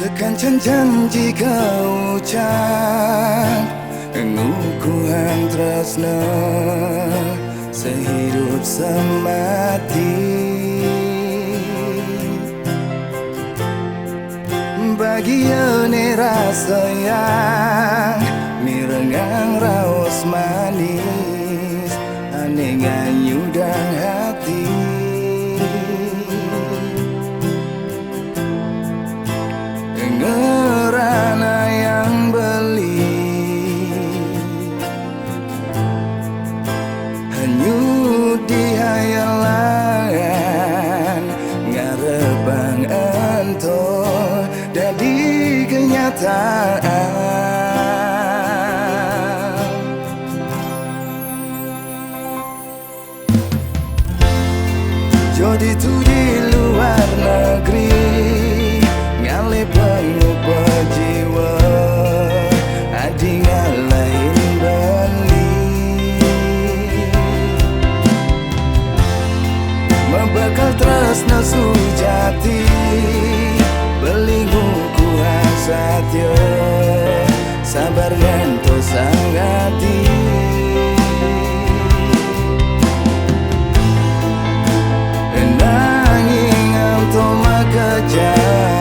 Sekancang janji kau ucap, ngukuhan tresna sehidup semati. Bagiane rasa yang mirengang raos manis, anengan nyudang hati. Ngerana yang beli hanyut di hayalan, ngarebang ento dadi kenyataan. Jodi tu di luar negeri, ngale pengubah jiwa, adi ngalahin beli. Membekal tresna sujati, belingu kuat satya, sabar nganto sangati. Nanging nganto makejak,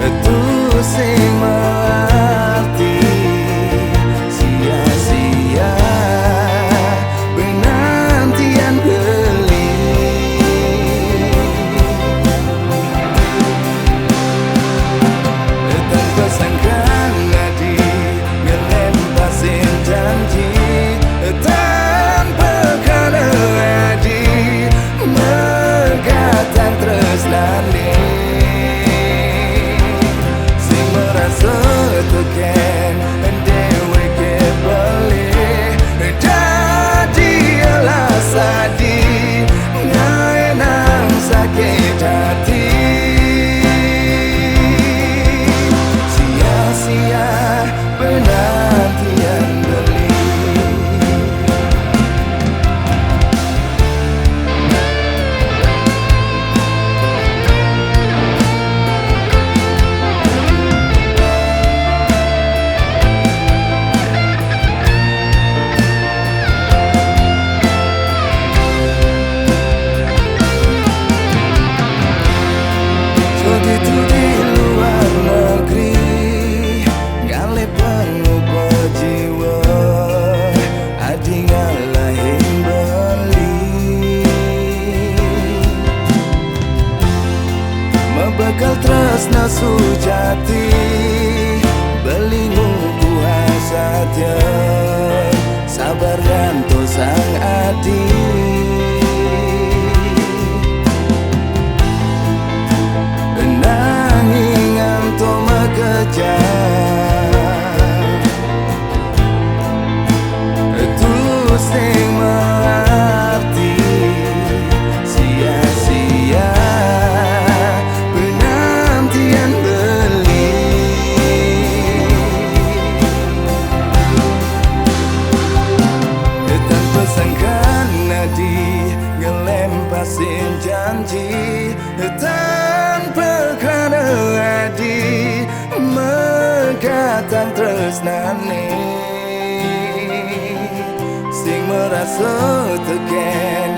itu sing mengerti sia-sia penantian beli. Tanpa sangka nadi ngelempasin janji, tanpa kala adi megatan tresnane. Sing merasa teken dewe ke beli, dadi alasadi ngaenang sakit hati. Sia-sia penantian beli. Jodi tu di luar negeri, ngale pengubah jiwa, adi ngalahin beli. Membekal tresna sujati, belingu kuat satya, sabar nganto sang adi. Nanging nganto makejak, itu sing mengerti sia-sia penantian beli. Tanpa sangka nadi ngelempasin janji, tanpa kada adi megatan tresnane. Sing merasa teken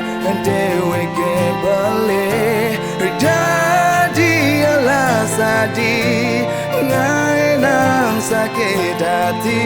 dewe ke beli, dadi alasadi ngaenang sakit hati.